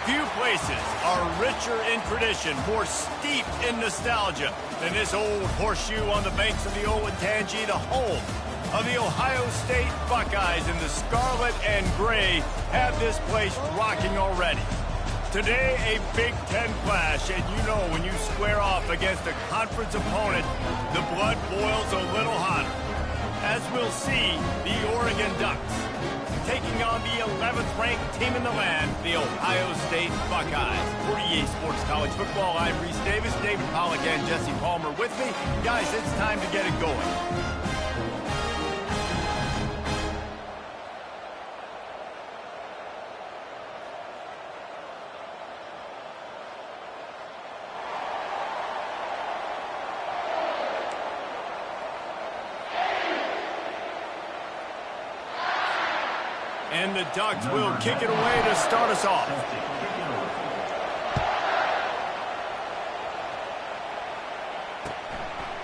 Few places are richer in tradition, more steeped in nostalgia than this old horseshoe on the banks of the Olentangy, the home of the Ohio State Buckeyes. And the scarlet and gray have this place rocking already. Today, a Big Ten clash, and you know when you square off against a conference opponent, the blood boils a little hotter. As we'll see, the Oregon Ducks taking on the 11th ranked team in the land, the Ohio State Buckeyes. For EA Sports College Football, I'm Reese Davis, David Pollack and Jesse Palmer with me. Guys, it's time to get it going. And the Ducks will kick it away to start us off.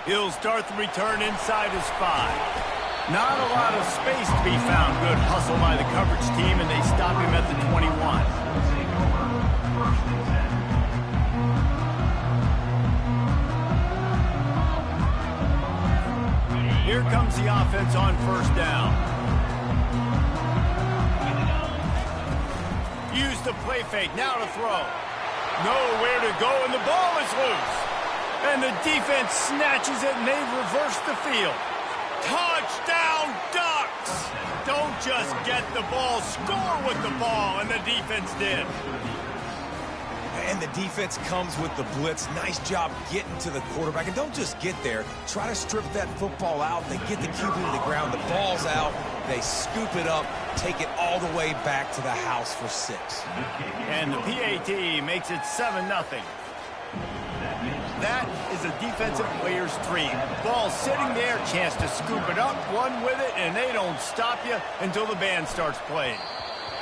He'll start the return inside his 5. Not a lot of space to be found. Good hustle by the coverage team, and they stop him at the 21. Here comes the offense on first down. Use the play fake, now to throw. Nowhere to go, and the ball is loose. And the defense snatches it, and they've reversed the field. Touchdown, Ducks! Don't just get the ball, score with the ball, and the defense did. And the defense comes with the blitz. Nice job getting to the quarterback. And don't just get there. Try to strip that football out. They get the QB to the ground. The ball's out. They scoop it up, take it all the way back to the house for 6. And the PAT makes it 7-0. That is a defensive player's dream. Ball sitting there, chance to scoop it up, run with it, and they don't stop you until the band starts playing.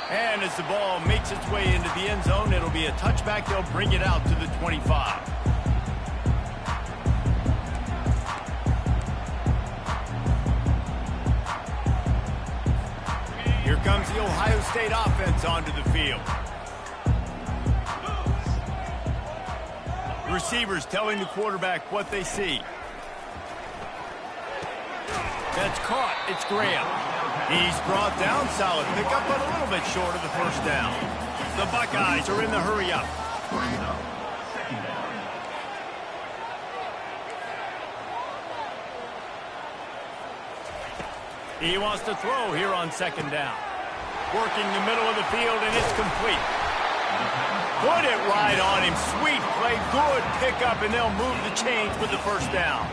And as the ball makes its way into the end zone, it'll be a touchback. They'll bring it out to the 25. Here comes the Ohio State offense onto the field. Receivers telling the quarterback what they see. That's caught. It's Graham. He's brought down, solid pickup, but a little bit short of the first down. The Buckeyes are in the hurry up. He wants to throw here on second down. Working the middle of the field, and it's complete. Put it right on him. Sweet play, good pickup, and they'll move the chains with the first down.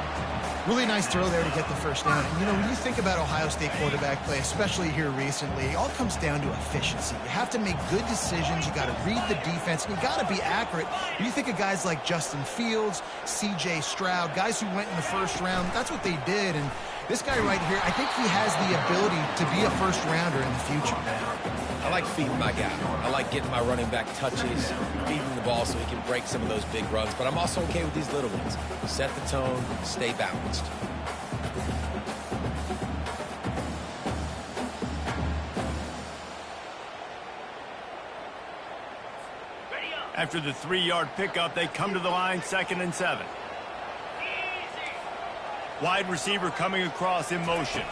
Really nice throw there to get the first down. You know, when you think about Ohio State quarterback play, especially here recently, it all comes down to efficiency. You have to make good decisions. You got to read the defense, and you got to be accurate. When you think of guys like Justin Fields, C.J. Stroud, guys who went in the first round, that's what they did. And this guy right here, I think he has the ability to be a first-rounder in the future. I like feeding my guy. I like getting my running back touches, feeding the ball so he can break some of those big runs. But I'm also okay with these little ones. Set the tone, stay balanced. After the 3-yard pickup, they come to the line, 2nd and 7. Wide receiver coming across in motion.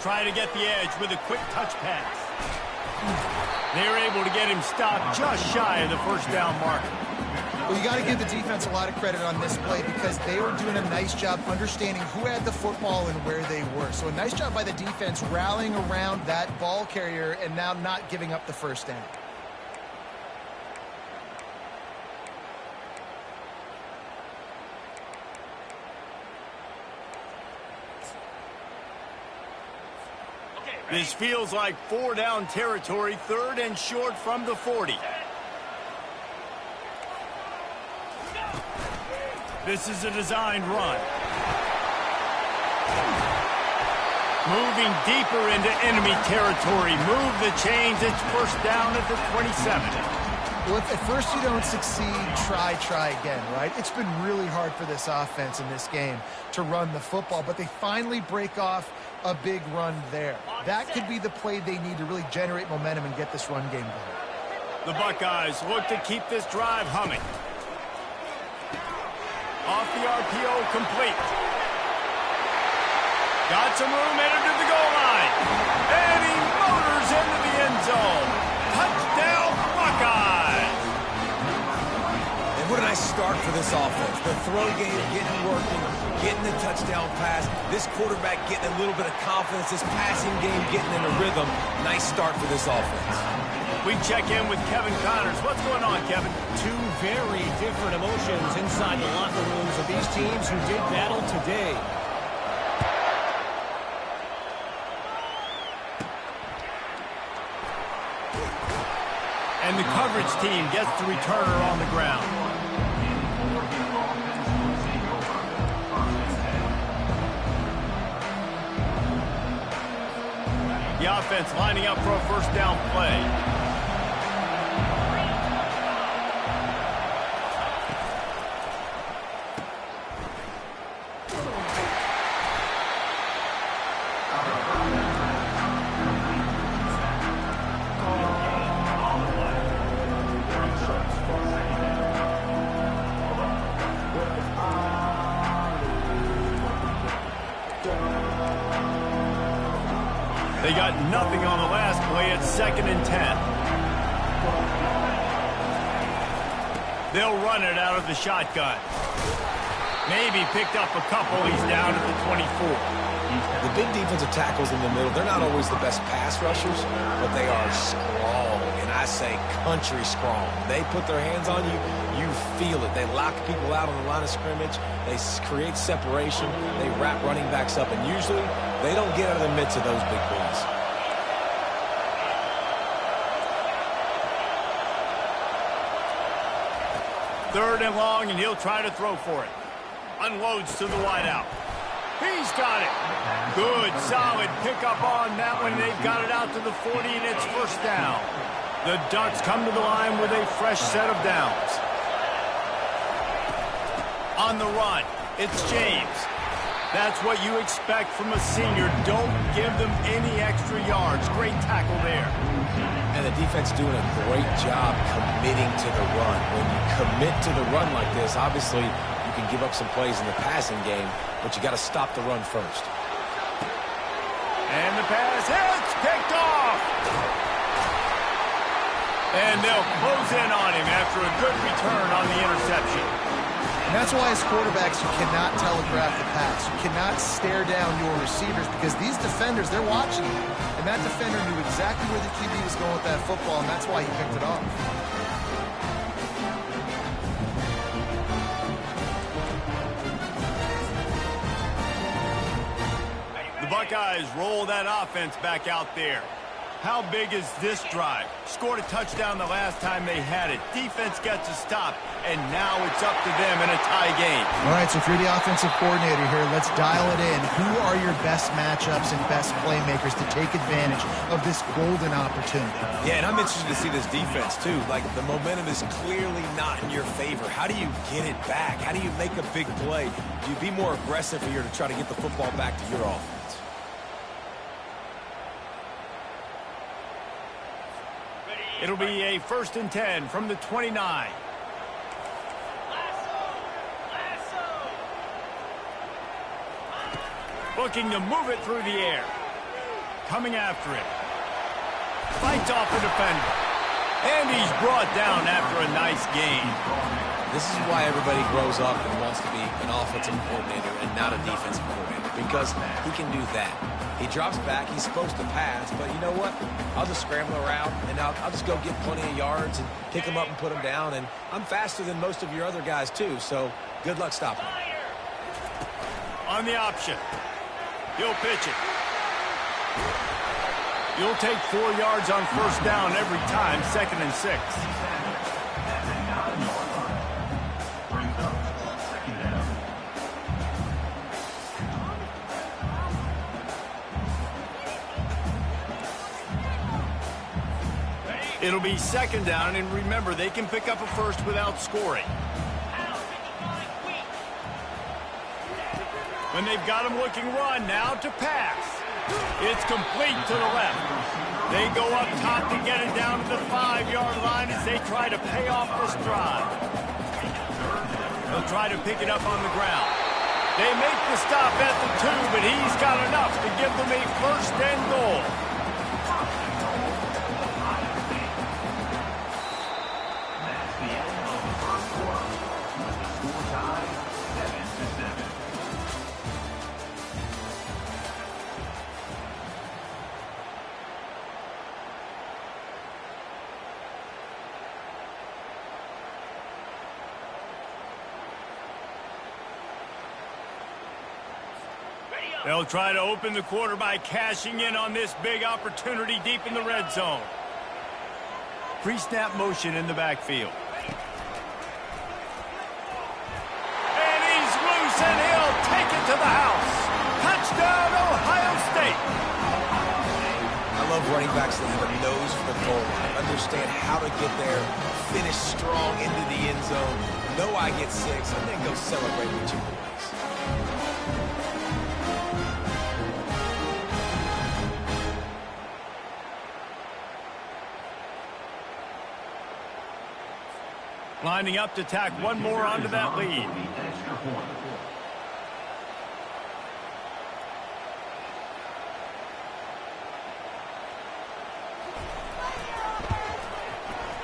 Trying to get the edge with a quick touch pass. They're able to get him stopped just shy of the first down marker. Well, you got to give the defense a lot of credit on this play because they were doing a nice job understanding who had the football and where they were. So a nice job by the defense rallying around that ball carrier and now not giving up the first down. This feels like 4-down territory, 3rd and short from the 40. This is a designed run. Moving deeper into enemy territory. Move the chains. It's first down at the 27. Well, if at first you don't succeed, try again, right? It's been really hard for this offense in this game to run the football, but they finally break off a big run there. That could be the play they need to really generate momentum and get this run game going. The Buckeyes look to keep this drive humming. Off the RPO, complete. Got some room, headed to the goal line. And he motors into the end zone. Touchdown, Buckeyes. And what a nice start for this offense. The throw game getting working, getting the touchdown pass. This quarterback getting a little bit of confidence. This passing game getting in a rhythm. Nice start for this offense. We check in with Kevin Connors. What's going on, Kevin? Two very different emotions inside the locker rooms of these teams who did battle today. And the coverage team gets the returner on the ground. The offense lining up for a first down play. They got nothing on the last play. It's 2nd and 10. They'll run it out of the shotgun. Maybe picked up a couple. He's down at the 24. The big defensive tackles in the middle, they're not always the best pass rushers, but they are strong, and I say country strong. They put their hands on you, you feel it. They lock people out on the line of scrimmage. They create separation. They wrap running backs up, and usually they don't get out of the midst of those big boys. Third and long, and he'll try to throw for it. Unloads to the wideout. He's got it. Good, solid pickup on that one. They've got it out to the 40, and it's first down. The Ducks come to the line with a fresh set of downs. On the run, it's James. That's what you expect from a senior. Don't give them any extra yards. Great tackle there. And the defense doing a great job committing to the run. When you commit to the run like this, obviously you can give up some plays in the passing game, but you got to stop the run first. And the pass hits, picked off. And they'll close in on him after a good return on the interception. And that's why as quarterbacks you cannot telegraph the pass. You cannot stare down your receivers because these defenders, they're watching you. And that defender knew exactly where the QB was going with that football, and that's why he picked it off. The Buckeyes roll that offense back out there. How big is this drive? Scored a touchdown the last time they had it. Defense gets a stop, and now it's up to them in a tie game. All right, so if you're the offensive coordinator here, let's dial it in. Who are your best matchups and best playmakers to take advantage of this golden opportunity? Yeah, and I'm interested to see this defense, too. Like, the momentum is clearly not in your favor. How do you get it back? How do you make a big play? Do you be more aggressive here to try to get the football back to your offense? It'll be a 1st and 10 from the 29. Looking to move it through the air. Coming after it. Fights off the defender. And he's brought down after a nice gain. This is why everybody grows up and wants to be an offensive coordinator and not a defensive coordinator, because he can do that. He drops back, he's supposed to pass, but you know what? I'll just scramble around, and I'll just go get plenty of yards and pick them up and put them down, and I'm faster than most of your other guys, too, so good luck stopping me. On the option. He'll pitch it. You'll take 4 yards on first down every time, 2nd and 6. It'll be 2nd down, and remember, they can pick up a first without scoring. When they've got him looking run, now to pass. It's complete to the left. They go up top to get it down to the 5-yard line as they try to pay off this drive. They'll try to pick it up on the ground. They make the stop at the 2, but he's got enough to give them a first and goal. They'll try to open the quarter by cashing in on this big opportunity deep in the red zone. Pre-snap motion in the backfield. And he's loose, and he'll take it to the house. Touchdown, Ohio State. I love running backs that have a nose for the goal line. Understand how to get there, finish strong into the end zone, know I get 6, and then go celebrate with you boys. Lining up to tack one more onto that lead.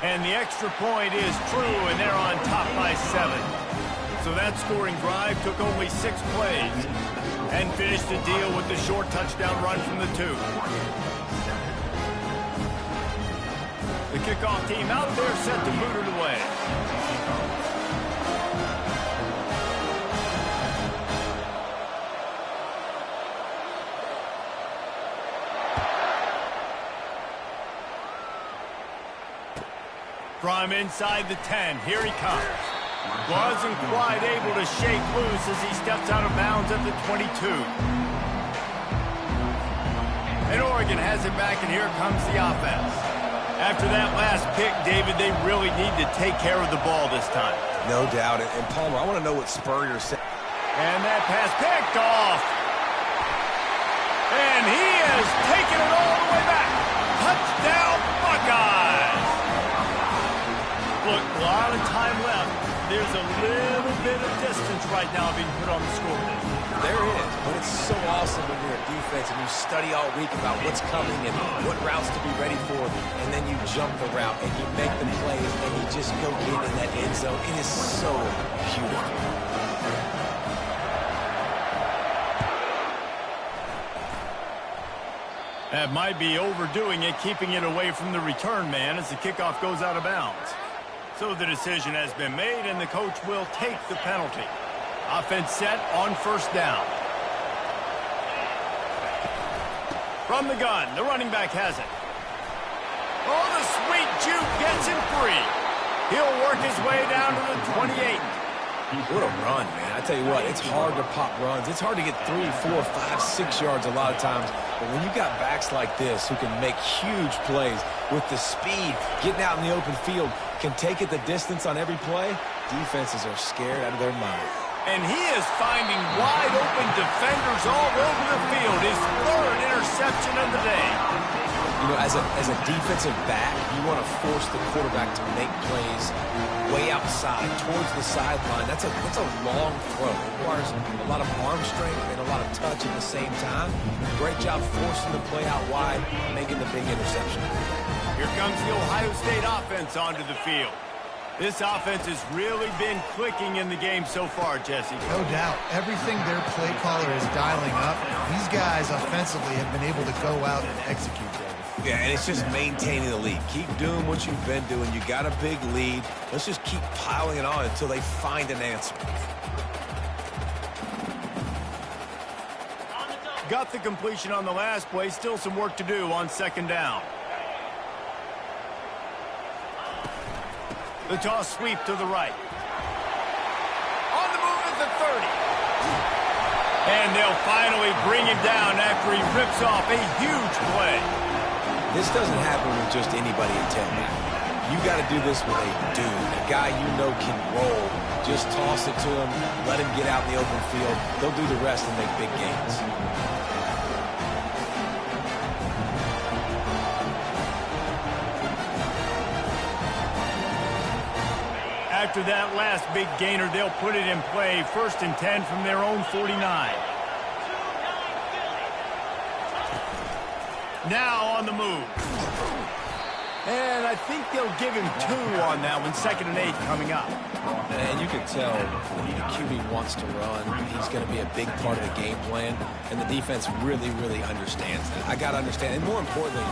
And the extra point is true, and they're on top by 7. So that scoring drive took only 6 plays and finished the deal with the short touchdown run from the 2. The kickoff team out there set to boot it away. From inside the 10, here he comes. Wasn't quite able to shake loose as he steps out of bounds at the 22. And Oregon has it back, and here comes the offense. After that last pick, David, they really need to take care of the ball this time. No doubt. And Palmer, I want to know what Spurrier said. And that pass picked off. And he has taken it all the way back. Touchdown, Buckeyes. Look, a lot of time left. There's a little bit of distance right now being put on the scoreboard. There is, but it's so awesome when you're a defense and you study all week about what's coming and what routes to be ready for, and then you jump the route and you make the plays and you just go get in that end zone. It is so beautiful. That might be overdoing it, keeping it away from the return man as the kickoff goes out of bounds. So the decision has been made, and the coach will take the penalty. Offense set on first down. From the gun, the running back has it. Oh, the sweet juke gets him free. He'll work his way down to the 28. What a run, man. I tell you what, it's hard to pop runs. It's hard to get 3, 4, 5, 6 yards a lot of times. But when you got backs like this who can make huge plays with the speed, getting out in the open field, can take it the distance on every play, defenses are scared out of their mind. And he is finding wide-open defenders all over the field. His 3rd interception of the day. You know, as a defensive back, you want to force the quarterback to make plays way outside, towards the sideline. That's a long throw. It requires a lot of arm strength and a lot of touch at the same time. Great job forcing the play out wide, making the big interception. Here comes the Ohio State offense onto the field. This offense has really been clicking in the game so far, Jesse. No doubt. Everything their play caller is dialing up, these guys offensively have been able to go out and execute them. Yeah, and it's just maintaining the lead. Keep doing what you've been doing. You got a big lead. Let's just keep piling it on until they find an answer. Got the completion on the last play. Still some work to do on second down. The toss sweep to the right. On the move at the 30. And they'll finally bring him down after he rips off a huge play. This doesn't happen with just anybody in tailback. You got to do this with a dude, a guy you know can roll. Just toss it to him, let him get out in the open field. They'll do the rest and make big gains. After that last big gainer, they'll put it in play. 1st and 10 from their own 49. Now on the move. And I think they'll give him 2 on that one. 2nd and 8 coming up. And you can tell when the QB wants to run, he's going to be a big part of the game plan. And the defense really, really understands that. I got to understand. And more importantly,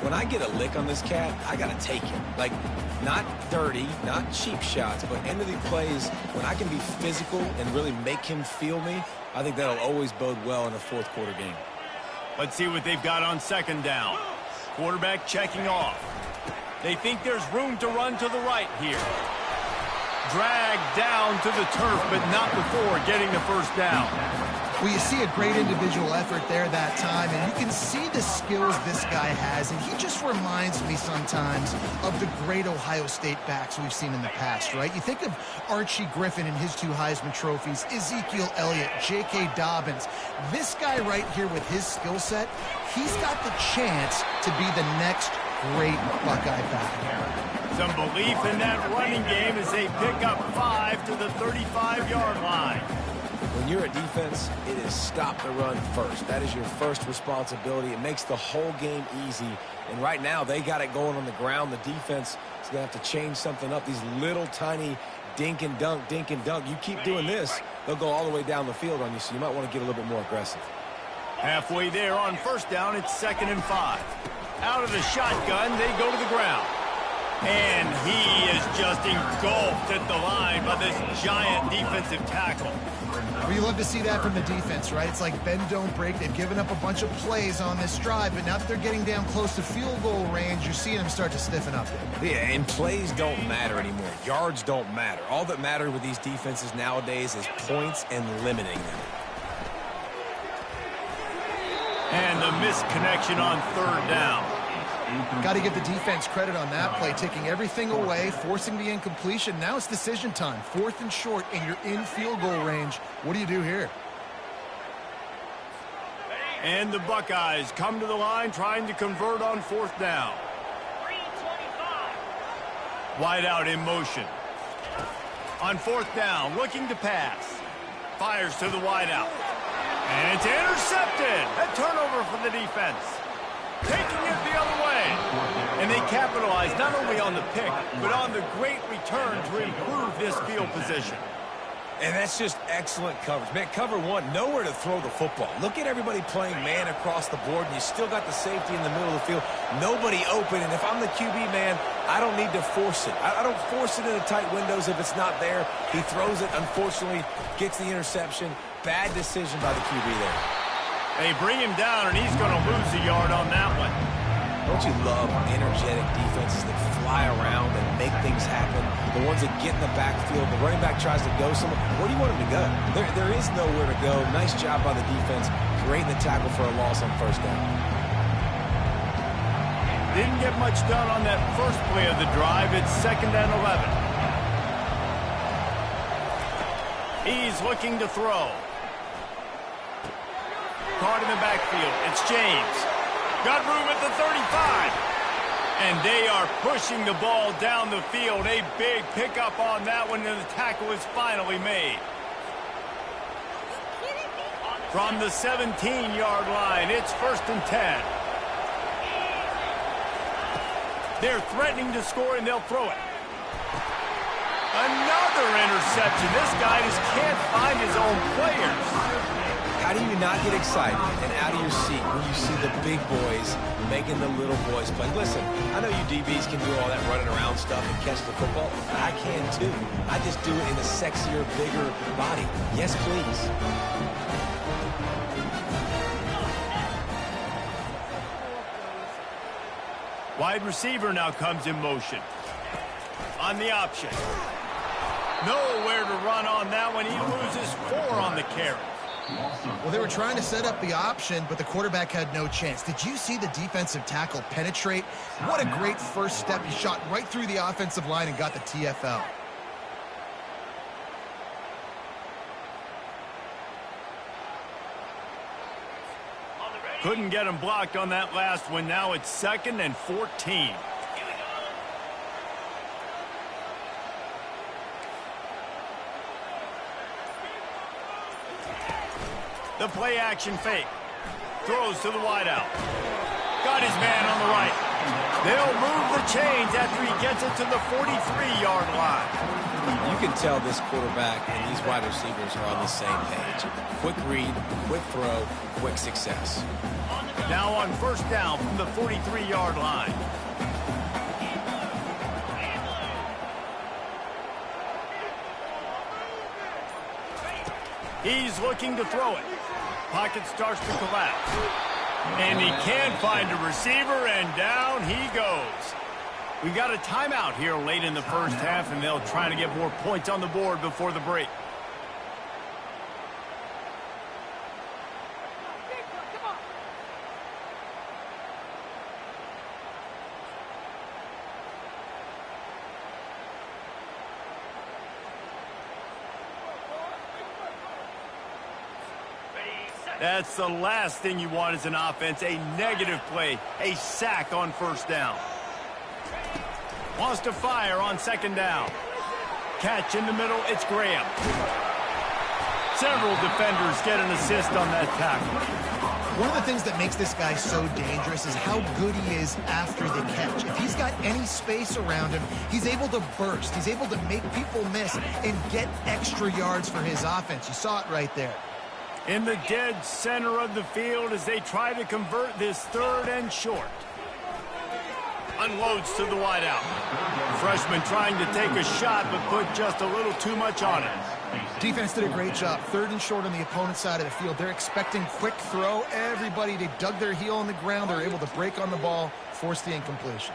when I get a lick on this cat, I got to take it. Like, not dirty, not cheap shots, but end of the plays, when I can be physical and really make him feel me, I think that'll always bode well in a 4th quarter game. Let's see what they've got on 2nd down. Quarterback checking off. They think there's room to run to the right here. Dragged down to the turf, but not before getting the 1st down. Well, you see a great individual effort there that time, and you can see the skills this guy has, and he just reminds me sometimes of the great Ohio State backs we've seen in the past, right? You think of Archie Griffin and his 2 Heisman trophies, Ezekiel Elliott, J.K. Dobbins. This guy right here with his skill set, he's got the chance to be the next great Buckeye back. Some belief in that running game as they pick up 5 to the 35-yard line. When you're a defense, it is stop the run first. That is your first responsibility. It makes the whole game easy. And right now, they got it going on the ground. The defense is going to have to change something up. These little tiny dink and dunk, dink and dunk. You keep doing this, they'll go all the way down the field on you, so you might want to get a little bit more aggressive. Halfway there on 1st down, it's 2nd and 5. Out of the shotgun, they go to the ground. And he is just engulfed at the line by this giant defensive tackle. Well, you love to see that from the defense, right? It's like bend, don't break. They've given up a bunch of plays on this drive, but now that they're getting down close to field goal range, you're seeing them start to stiffen up there. Yeah, and plays don't matter anymore. Yards don't matter. All that matters with these defenses nowadays is points and limiting them. And the missed connection on 3rd down. Got to give the defense credit on that play, taking everything away, forcing the incompletion. Now it's decision time. 4th and short, and you're in field goal range. What do you do here? And the Buckeyes come to the line trying to convert on 4th down. Wide out in motion. On 4th down, looking to pass. Fires to the wide out. And it's intercepted. A turnover for the defense. Taking it the other way. And they capitalize not only on the pick, but on the great return to improve this field position. And that's just excellent coverage. Man, cover 1, nowhere to throw the football. Look at everybody playing man across the board, and you still got the safety in the middle of the field. Nobody open, and if I'm the QB, man, I don't need to force it. I don't force it into tight windows if it's not there. He throws it, unfortunately, gets the interception. Bad decision by the QB there. They bring him down, and he's going to lose a yard on that one. Don't you love energetic defenses that fly around and make things happen? The ones that get in the backfield, the running back tries to go somewhere. Where do you want him to go? There is nowhere to go. Nice job by the defense, creating the tackle for a loss on 1st down. Didn't get much done on that first play of the drive. It's 2nd and 11. He's looking to throw. Caught in the backfield. It's James. Got room at the 35. And they are pushing the ball down the field. A big pickup on that one, and the tackle is finally made. From the 17-yard line, it's 1st and 10. They're threatening to score, and they'll throw it. Another interception. This guy just can't find his own players. How do you not get excited and out of your seat when you see the big boys making the little boys play? Listen, I know you DBs can do all that running around stuff and catch the football. I can too. I just do it in a sexier, bigger body. Yes, please. Wide receiver now comes in motion. On the option. Nowhere to run on that one. He loses 4 on the carry. Well, they were trying to set up the option, but the quarterback had no chance. Did you see the defensive tackle penetrate? What a great first step. He shot right through the offensive line and got the TFL. Couldn't get him blocked on that last one. Now it's 2nd and 14. The play action fake. Throws to the wideout. Got his man on the right. They'll move the chains after he gets it to the 43-yard line. You can tell this quarterback and these wide receivers are on the same page. Quick read, quick throw, quick success. Now on first down from the 43-yard line. He's looking to throw it. Pocket starts to collapse. And he can't find a receiver, and down he goes. We got a timeout here late in the first half, and they'll try to get more points on the board before the break. That's the last thing you want as an offense, a negative play, a sack on first down. Wants to fire on second down. Catch in the middle, it's Graham. Several defenders get an assist on that tackle. One of the things that makes this guy so dangerous is how good he is after the catch. If he's got any space around him, he's able to burst. He's able to make people miss and get extra yards for his offense. You saw it right there. In the dead center of the field as they try to convert this third and short. Unloads to the wideout. Freshman trying to take a shot, but put just a little too much on it. Defense did a great job. Third and short on the opponent's side of the field. They're expecting quick throw. Everybody, they dug their heel on the ground. They're able to break on the ball, force the incompletion.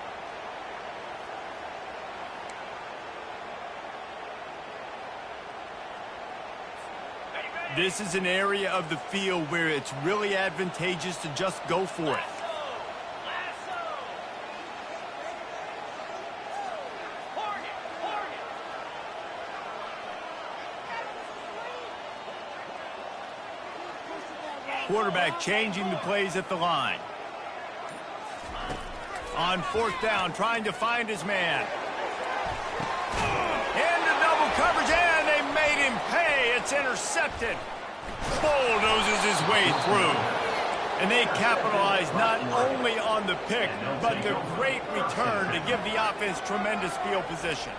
This is an area of the field where it's really advantageous to just go for it. Quarterback changing the plays at the line. On fourth down, trying to find his man. Into double coverage, and they made him pay. It's intercepted. Bulldozes his way through. And they capitalize not only on the pick, but the great return to give the offense tremendous field position.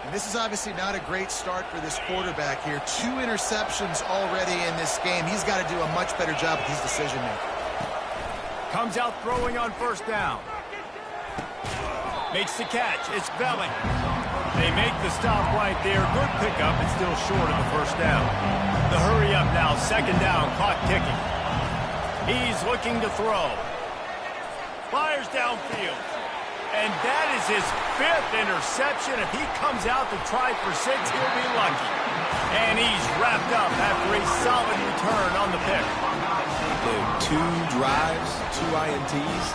And this is obviously not a great start for this quarterback here. 2 interceptions already in this game. He's got to do a much better job with his decision-making. Comes out throwing on first down. Makes the catch. It's Belling. They make the stop right there. Good pickup. It's still short of the first down. The hurry up now. Second down. Clock ticking. He's looking to throw. Fires downfield. And that is his 5th interception. If he comes out to try for 6, he'll be lucky. And he's wrapped up after a solid return on the pick. Dude, 2 drives, 2 INTs.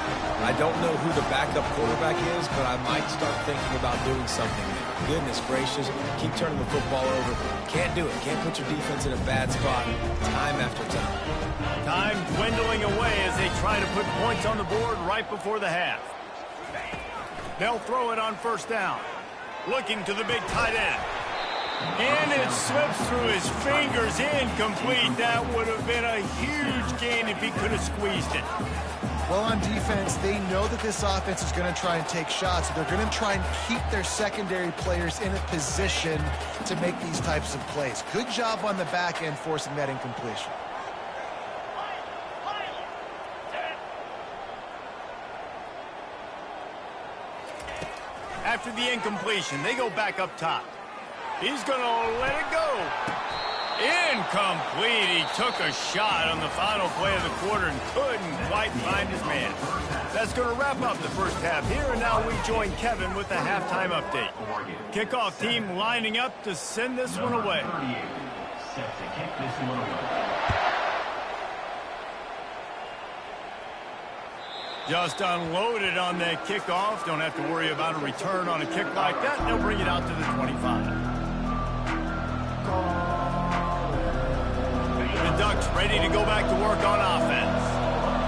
I don't know who the backup quarterback is, but I might start thinking about doing something there. Goodness gracious, keep turning the football over. Can't do it. Can't put your defense in a bad spot time after time. Time dwindling away as they try to put points on the board right before the half. They'll throw it on first down. Looking to the big tight end. And it slips through his fingers, incomplete. That would have been a huge gain if he could have squeezed it. Well, on defense, they know that this offense is going to try and take shots. They're going to try and keep their secondary players in a position to make these types of plays. Good job on the back end forcing that incompletion. After the incompletion, they go back up top. He's going to let it go. Incomplete. He took a shot on the final play of the quarter and couldn't quite find his man. That's going to wrap up the first half here, and now we join Kevin with the halftime update. Kickoff team lining up to send this one away. Set to kick this one away. Just unloaded on that kickoff. Don't have to worry about a return on a kick like that. They'll bring it out to the 25. The Ducks ready to go back to work on offense.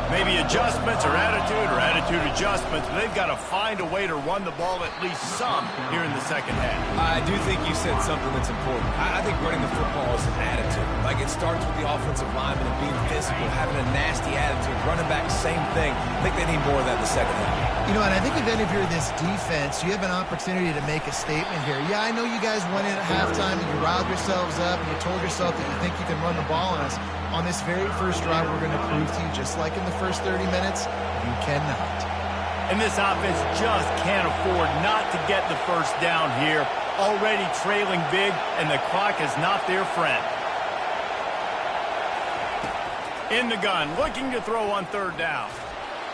Maybe adjustments or attitude adjustments, but they've got to find a way to run the ball at least some here in the second half. I do think you said something that's important. I think running the football is an attitude. Like, it starts with the offensive lineman and being physical, having a nasty attitude. Running back, same thing. I think they need more of that in the second half. You know, and I think if any of you are this defense, you have an opportunity to make a statement here. Yeah, I know you guys went in at halftime and you riled yourselves up and you told yourself that you think you can run the ball on us. On this very first drive, we're going to prove to you, just like in the first 30 minutes, you cannot. And this offense just can't afford not to get the first down here. Already trailing big, and the clock is not their friend. In the gun, looking to throw on third down.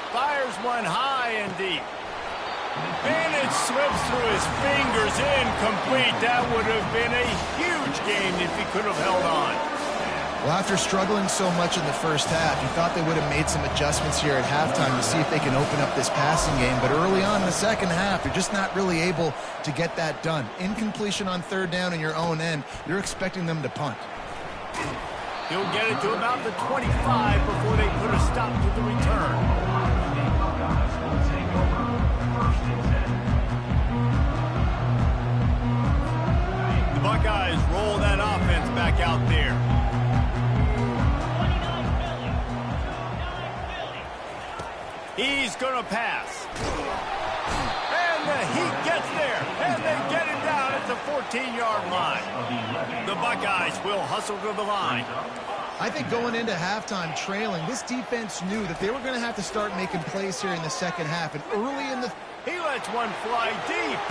Fires one high and deep. And it slips through his fingers, incomplete. That would have been a huge game if he could have held on. Well, after struggling so much in the first half, you thought they would have made some adjustments here at halftime to see if they can open up this passing game. But early on in the second half, you're just not really able to get that done. Incompletion on third down in your own end, you're expecting them to punt. He'll get it to about the 25 before they put a stop to the return. The Buckeyes roll that offense back out there. He's going to pass. And he gets there. And they get him down at the 14-yard line. The Buckeyes will hustle to the line. I think going into halftime trailing, this defense knew that they were going to have to start making plays here in the second half. And early in the... He lets one fly deep.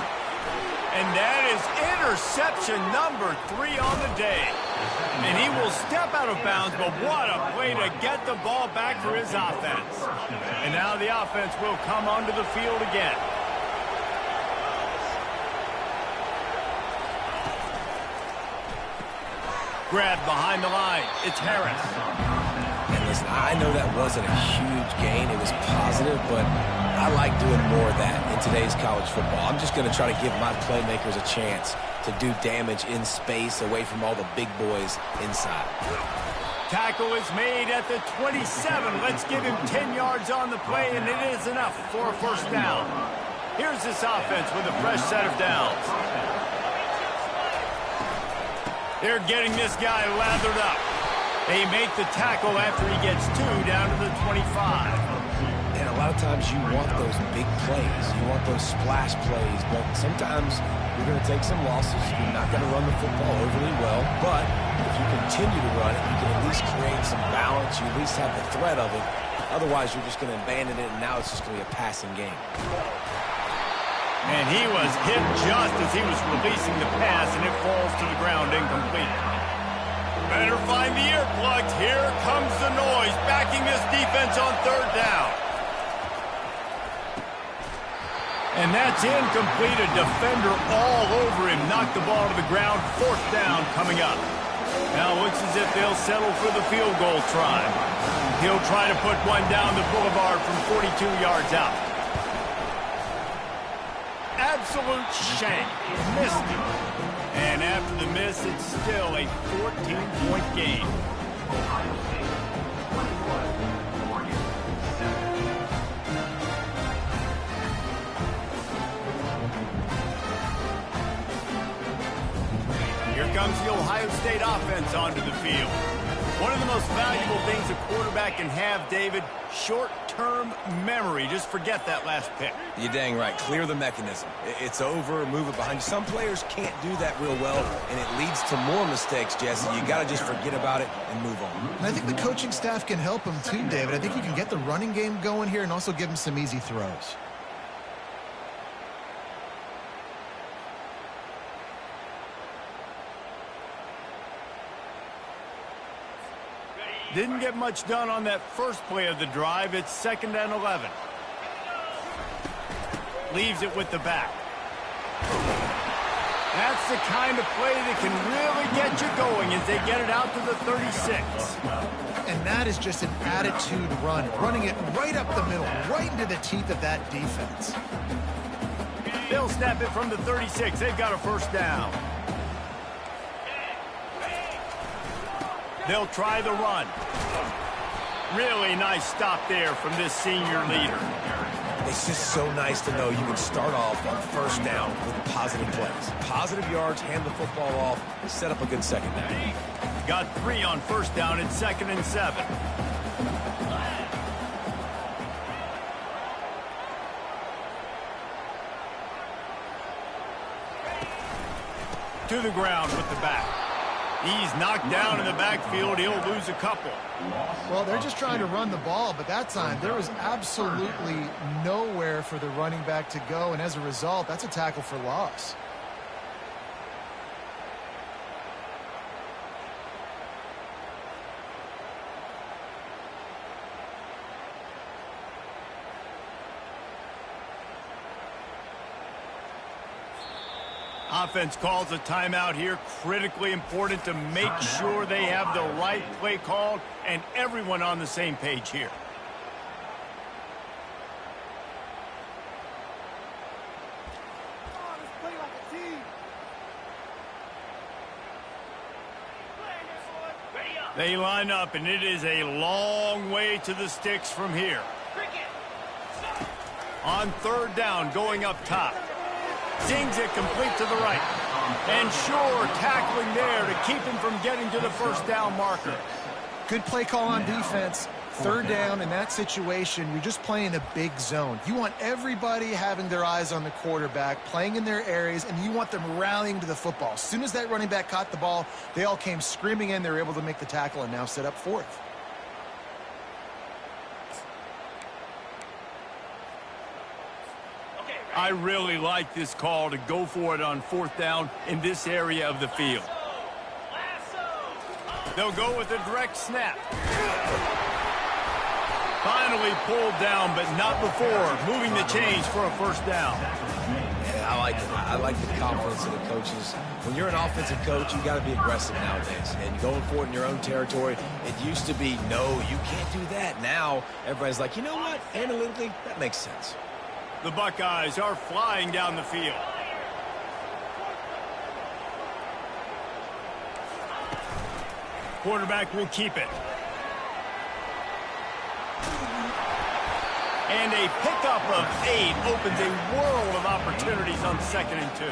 And that is interception number 3 on the day. And he will step out of bounds, but what a play to get the ball back for his offense. And now the offense will come onto the field again. Grabbed behind the line. It's Harris. And listen, I know that wasn't a huge gain. It was positive, but I like doing more of that in today's college football. I'm just going to try to give my playmakers a chance to do damage in space away from all the big boys inside. Tackle is made at the 27. Let's give him 10 yards on the play, and it is enough for a first down. Here's this offense with a fresh set of downs. They're getting this guy lathered up. They make the tackle after he gets 2 down to the 25. And a lot of times you want those big plays. You want those splash plays, but sometimes you're going to take some losses. You're not going to run the football overly well, but if you continue to run it, you can at least create some balance. You at least have the threat of it. Otherwise, you're just going to abandon it, and now it's just going to be a passing game. And he was hit just as he was releasing the pass, and it falls to the ground incomplete. Better find the earplugs. Here comes the noise, backing this defense on third down. And that's incomplete. A defender all over him. Knocked the ball to the ground. Fourth down coming up. Now it looks as if they'll settle for the field goal try. He'll try to put one down the boulevard from 42 yards out. Absolute shank. Missed it. And after the miss, it's still a 14-point game. Here comes the Ohio State offense onto the field. One of the most valuable things a quarterback can have, David, short-term memory. Just forget that last pick. You're dang right. Clear the mechanism. It's over, move it behind you. Some players can't do that real well, and it leads to more mistakes, Jesse. You got to just forget about it and move on. And I think the coaching staff can help him too, David. I think you can get the running game going here and also give him some easy throws. Didn't get much done on that first play of the drive. It's 2nd and 11. Leaves it with the back. That's the kind of play that can really get you going as they get it out to the 36. And that is just an attitude run, running it right up the middle, right into the teeth of that defense. They'll snap it from the 36. They've got a first down. They'll try the run. Really nice stop there from this senior leader. It's just so nice to know you can start off on first down with positive plays. Positive yards, hand the football off, set up a good second down. Got 3 on first down and 2nd and 7. To the ground with the back. He's knocked down in the backfield. He'll lose a couple. Well, they're just trying to run the ball, but that time there was absolutely nowhere for the running back to go, and as a result, that's a tackle for loss. Offense calls a timeout here. Critically important to make sure they have the right play called and everyone on the same page here. They line up, and it is a long way to the sticks from here. On 3rd down, going up top. Zings it complete to the right. And sure, tackling there to keep him from getting to the first down marker. Good play call on defense. 3rd down in that situation, you're just playing a big zone. You want everybody having their eyes on the quarterback, playing in their areas, and you want them rallying to the football. As soon as that running back caught the ball, they all came screaming in. They were able to make the tackle and now set up 4th. I really like this call to go for it on 4th down in this area of the field. They'll go with a direct snap. Finally pulled down, but not before moving the chains for a first down. Yeah, I like it. I like the confidence of the coaches. When you're an offensive coach, you got to be aggressive nowadays. And going for it in your own territory, it used to be, no, you can't do that. Now, everybody's like, you know what? Analytically, that makes sense. The Buckeyes are flying down the field. Quarterback will keep it. And a pickup of 8 opens a world of opportunities on 2nd and 2.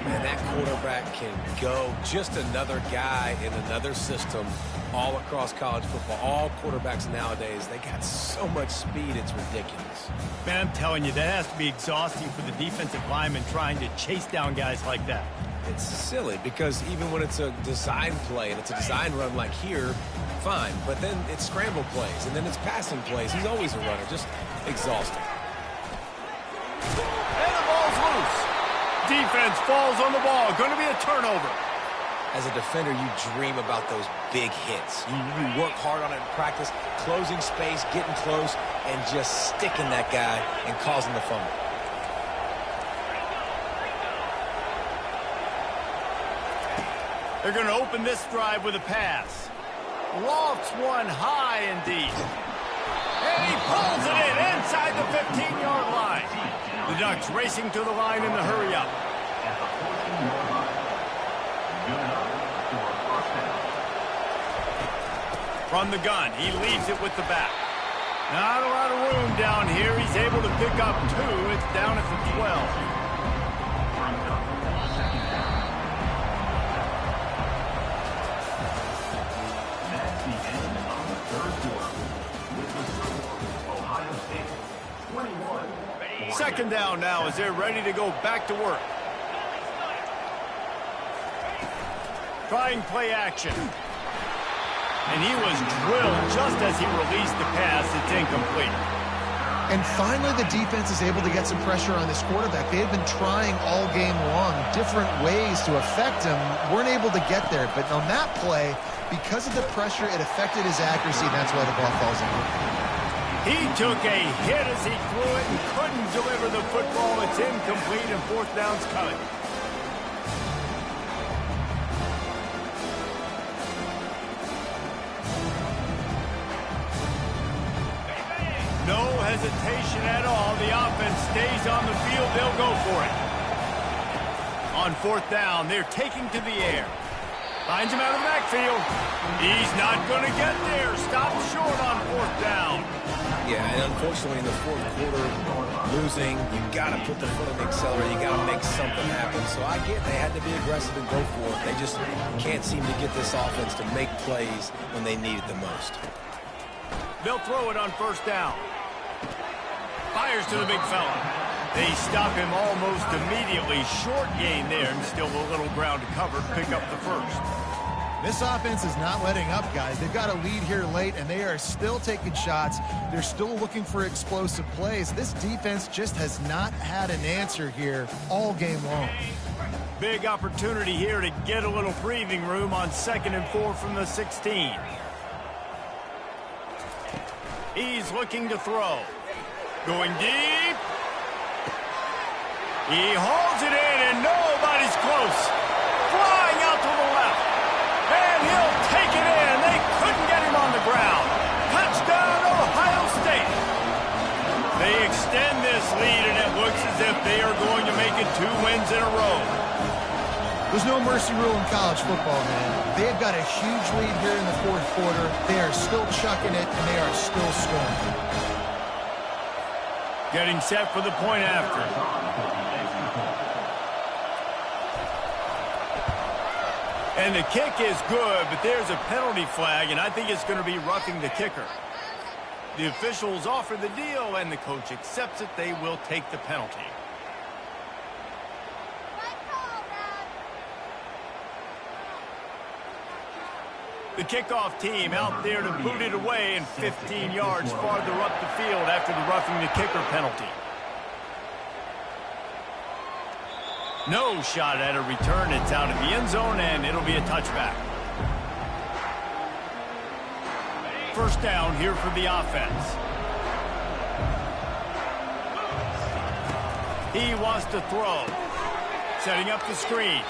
Man, that quarterback can go. Just another guy in another system all across college football. All quarterbacks nowadays, they got so much speed, it's ridiculous. Man, I'm telling you, that has to be exhausting for the defensive lineman trying to chase down guys like that. It's silly because even when it's a design play and it's a design run like here, fine. But then it's scramble plays and then it's passing plays. He's always a runner, just exhausting. And the ball's loose. Defense falls on the ball. Going to be a turnover. As a defender, you dream about those big hits. You work hard on it in practice, closing space, getting close, and just sticking that guy and causing the fumble. They're going to open this drive with a pass. Lofts one high and deep. And he pulls it in inside the 15-yard line. The Ducks racing to the line in the hurry-up. From the gun, he leaves it with the back. Not a lot of room down here. He's able to pick up 2. It's down at the 12. Second down now as they're ready to go back to work. Trying play action. And he was drilled just as he released the pass. It's incomplete. And finally, the defense is able to get some pressure on this quarterback. They had been trying all game long different ways to affect him. Weren't able to get there. But on that play, because of the pressure, it affected his accuracy. And that's why the ball falls in. He took a hit as he threw it and couldn't deliver the football. It's incomplete and 4th down's coming. No hesitation at all. The offense stays on the field. They'll go for it. On 4th down, they're taking to the air. Finds him out of the backfield. He's not going to get there. Stopped short on 4th down. Yeah, and unfortunately in the 4th quarter, losing, you got to put the foot on the accelerator. You got to make something happen. So I get they had to be aggressive and go for it. They just can't seem to get this offense to make plays when they need it the most. They'll throw it on 1st down. Fires to the big fella. They stop him almost immediately. Short gain there, and still a little ground to cover. Pick up the 1st. This offense is not letting up, guys. They've got a lead here late, and they are still taking shots. They're still looking for explosive plays. This defense just has not had an answer here all game long. Big opportunity here to get a little breathing room on 2nd and 4 from the 16. He's looking to throw. Going deep. He hauls it in, and nobody's close. Flying out to the left. And he'll take it in. They couldn't get him on the ground. Touchdown, Ohio State. They extend this lead, and it looks as if they are going to make it 2 wins in a row. There's no mercy rule in college football, man. They've got a huge lead here in the 4th quarter. They are still chucking it, and they are still scoring. Getting set for the point after. And the kick is good, but there's a penalty flag, and I think it's going to be roughing the kicker. The officials offer the deal, and the coach accepts it. They will take the penalty. The kickoff team out there to boot it away, and 15 yards farther up the field after the roughing the kicker penalty. No shot at a return. It's out of the end zone, and it'll be a touchback. 1st down here for the offense. He wants to throw. Setting up the screen.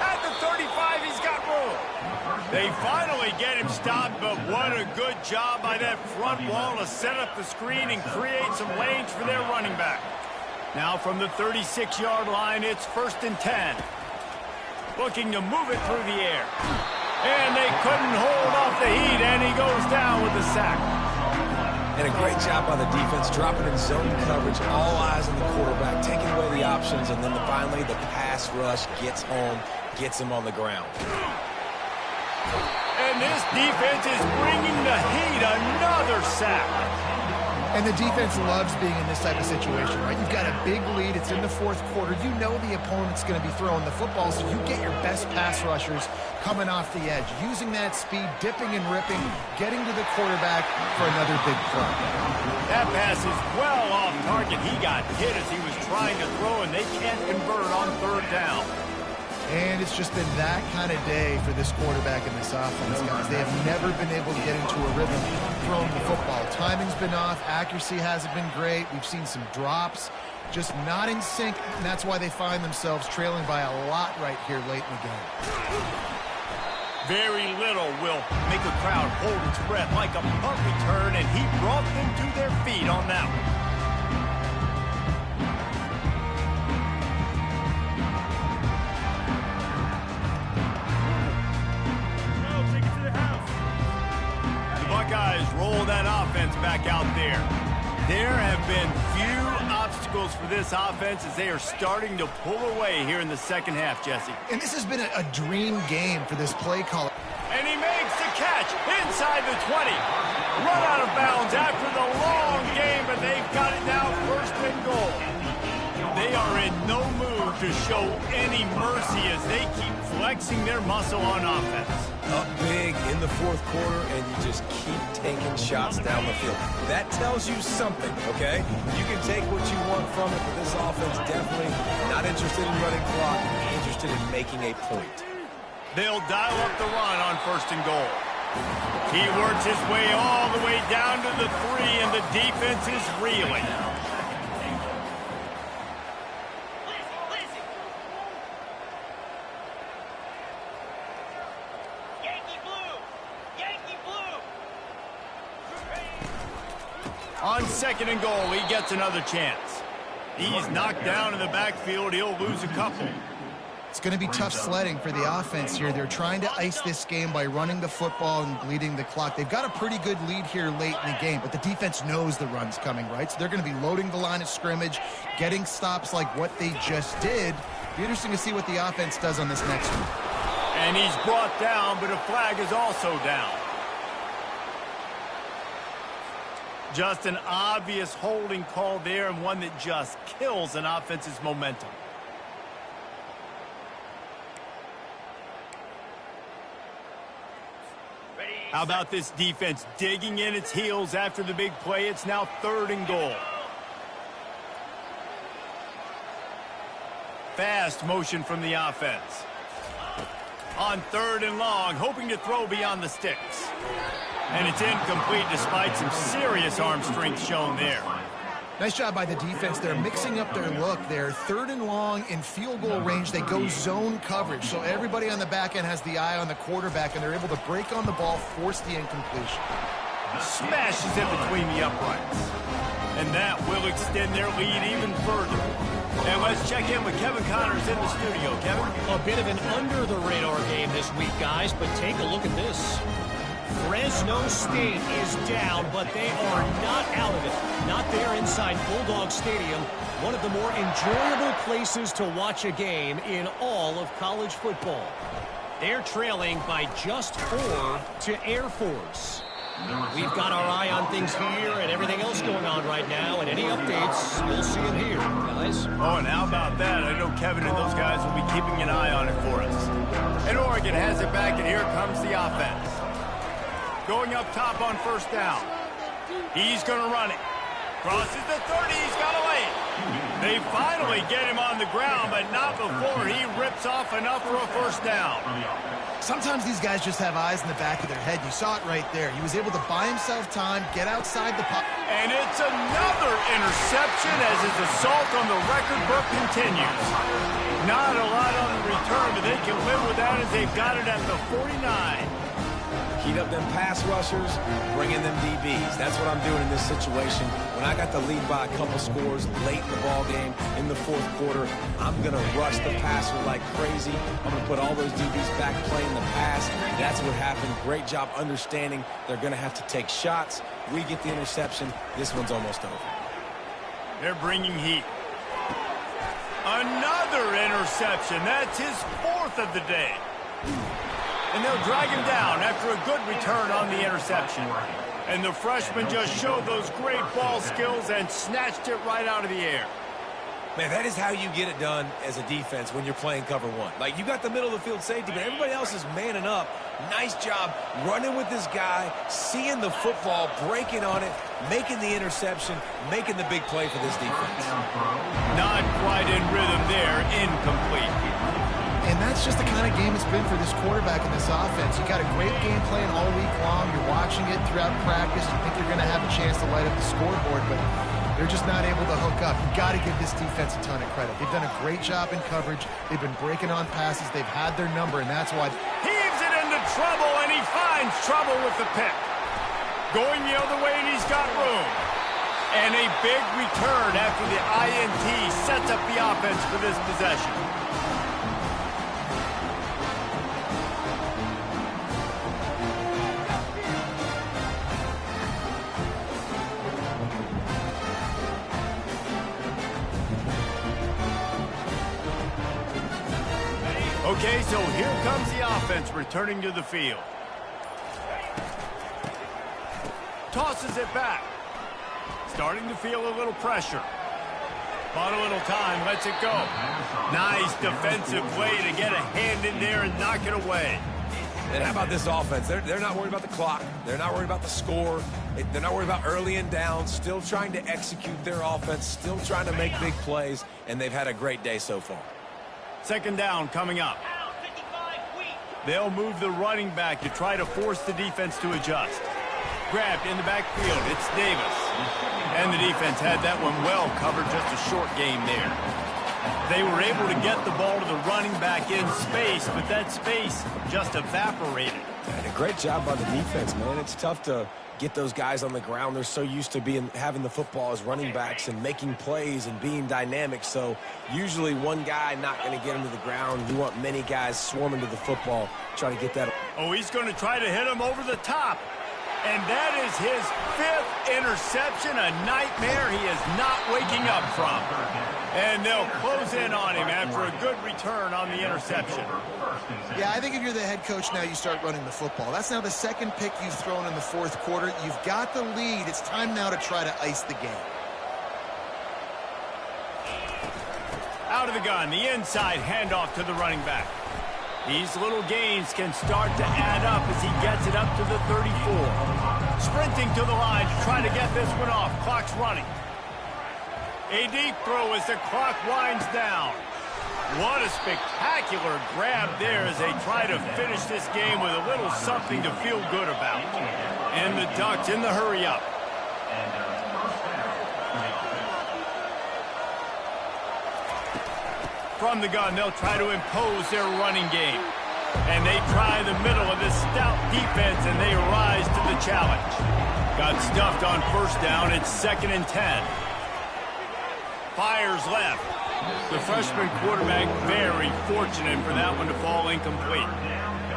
At the 35, he's got room. They finally get him stopped, but what a good job by that front wall to set up the screen and create some lanes for their running back. Now from the 36-yard line, it's 1st and 10. Looking to move it through the air. And they couldn't hold off the heat, and he goes down with the sack. And a great job by the defense, dropping in zone coverage, all eyes on the quarterback, taking away the options, and then finally the pass rush gets home, gets him on the ground. And this defense is bringing the heat. Another sack. And the defense loves being in this type of situation, right? You've got a big lead. It's in the 4th quarter. You know the opponent's going to be throwing the football, so you get your best pass rushers coming off the edge, using that speed, dipping and ripping, getting to the quarterback for another big play. That pass is well off target. He got hit as he was trying to throw, and they can't convert on 3rd down. And it's just been that kind of day for this quarterback and this offense, guys. They have never been able to get into a rhythm throwing the football. Timing's been off. Accuracy hasn't been great. We've seen some drops. Just not in sync, and that's why they find themselves trailing by a lot right here late in the game. Very little will make a crowd hold its breath like a punt return, and he brought them to their feet on that one. Buckeyes roll that offense back out there. There have been few obstacles for this offense as they are starting to pull away here in the 2nd half, Jesse. And this has been a dream game for this play caller. And he makes the catch inside the 20. Run out of bounds after the long game, but they've got it now 1st and goal. They are in no mood to show any mercy as they keep flexing their muscle on offense. Up big in the 4th quarter, and you just keep taking shots down the field. That tells you something, okay? You can take what you want from it, but this offense definitely not interested in running clock, interested in making a point. They'll dial up the run on 1st and goal. He works his way all the way down to the 3, and the defense is reeling. On 2nd and goal, he gets another chance. He's knocked down in the backfield. He'll lose a couple. It's going to be tough sledding for the offense here. They're trying to ice this game by running the football and bleeding the clock. They've got a pretty good lead here late in the game, but the defense knows the run's coming, right? So they're going to be loading the line of scrimmage, getting stops like what they just did. Be interesting to see what the offense does on this next one. And he's brought down, but a flag is also down. Just an obvious holding call there, and one that just kills an offense's momentum. How about this defense digging in its heels after the big play? It's now 3rd and goal. Fast motion from the offense. On 3rd and long, hoping to throw beyond the sticks. And it's incomplete despite some serious arm strength shown there. Nice job by the defense. They're mixing up their look there. 3rd and long in field goal range. They go zone coverage. So everybody on the back end has the eye on the quarterback, and they're able to break on the ball, force the incompletion. Smashes it between the uprights. And that will extend their lead even further. And let's check in with Kevin Connors in the studio. Kevin? A bit of an under-the-radar game this week, guys, but take a look at this. Fresno State is down, but they are not out of it. Not there inside Bulldog Stadium, one of the more enjoyable places to watch a game in all of college football. They're trailing by just 4 to Air Force. We've got our eye on things here and everything else going on right now, and any updates, you'll see them here, guys. Oh, and how about that? I know Kevin and those guys will be keeping an eye on it for us. And Oregon has it back, and here comes the offense. Going up top on 1st down. He's going to run it. Crosses the 30. He's got away. They finally get him on the ground, but not before he rips off enough for a 1st down. Sometimes these guys just have eyes in the back of their head. You saw it right there. He was able to buy himself time, get outside the pocket. And it's another interception as his assault on the record book continues. Not a lot on the return, but they can live with that as they've got it at the 49. Heat up them pass rushers, bring in them DBs. That's what I'm doing in this situation. When I got the lead by a couple scores late in the ball game, in the 4th quarter, I'm going to rush the passer like crazy. I'm going to put all those DBs back playing the pass. That's what happened. Great job understanding they're going to have to take shots. We get the interception. This one's almost over. They're bringing heat. Another interception. That's his 4th of the day. And they'll drag him down after a good return on the interception. And the freshman just showed those great ball skills and snatched it right out of the air. Man, that is how you get it done as a defense when you're playing cover 1. Like, you got the middle of the field safety, but everybody else is manning up. Nice job running with this guy, seeing the football, breaking on it, making the interception, making the big play for this defense. Not quite in rhythm there, incomplete. And that's just the kind of game it's been for this quarterback in this offense. You got a great game plan all week long. You're watching it throughout practice. You think you're going to have a chance to light up the scoreboard, but they're just not able to hook up. You've got to give this defense a ton of credit. They've done a great job in coverage. They've been breaking on passes. They've had their number, and that's why. Heaves it into trouble, and he finds trouble with the pick. Going the other way, and he's got room. And a big return after the INT sets up the offense for this possession. Okay, so here comes the offense returning to the field. Tosses it back. Starting to feel a little pressure. Bought a little time, lets it go. Nice defensive play to get a hand in there and knock it away. And how about this offense? They're not worried about the clock. They're not worried about the score. They're not worried about early and down. Still trying to execute their offense. Still trying to make big plays. And they've had a great day so far. 2nd down coming up. They'll move the running back to try to force the defense to adjust. Grabbed in the backfield. It's Davis. And the defense had that one well covered. Just a short game there. They were able to get the ball to the running back in space, but that space just evaporated. And a great job by the defense, man. It's tough to get those guys on the ground. They're so used to having the football as running backs and making plays and being dynamic. So usually one guy not going to get him to the ground. You want many guys swarming to the football, trying to get that. Oh, he's going to try to hit him over the top. And that is his 5th interception, a nightmare he is not waking up from. And they'll close in on him after a good return on the interception. Yeah, I think if you're the head coach now, you start running the football. That's now the 2nd pick you've thrown in the 4th quarter. You've got the lead. It's time now to try to ice the game. Out of the gun, the inside handoff to the running back. These little gains can start to add up as he gets it up to the 34. Sprinting to the line to try to get this one off. Clock's running. A deep throw as the clock winds down. What a spectacular grab there as they try to finish this game with a little something to feel good about. And the Ducks in the hurry up. From the gun, they'll try to impose their running game. And they try the middle of this stout defense, and they rise to the challenge. Got stuffed on 1st down. It's 2nd and 10. Fires left. The freshman quarterback very fortunate for that one to fall incomplete.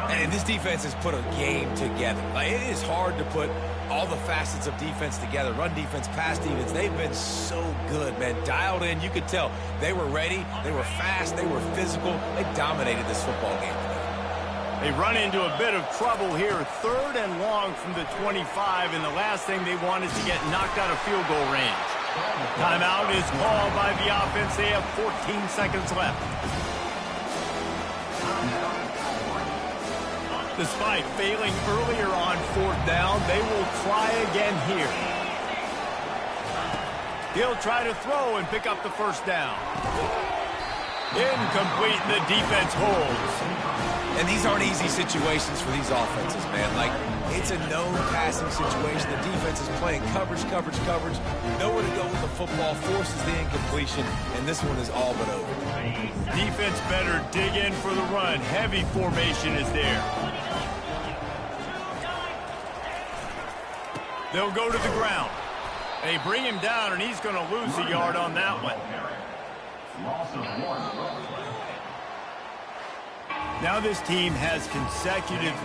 And this defense has put a game together. Like, it is hard to put all the facets of defense together. Run defense, pass defense. They've been so good, man. Dialed in. You could tell they were ready. They were fast. They were physical. They dominated this football game today. They run into a bit of trouble here. 3rd and long from the 25. And the last thing they want is to get knocked out of field goal range. Timeout is called by the offense. They have 14 seconds left. Despite failing earlier on 4th down, they will try again here. He'll try to throw and pick up the 1st down. Incomplete, and the defense holds. And these aren't easy situations for these offenses, man. Like, it's a no passing situation. The defense is playing coverage. Nowhere to go with the football, forces the incompletion, and this one is all but over. Defense better dig in for the run. Heavy formation is there. They'll go to the ground. They bring him down, and he's going to lose a yard on that one. Now this team has consecutive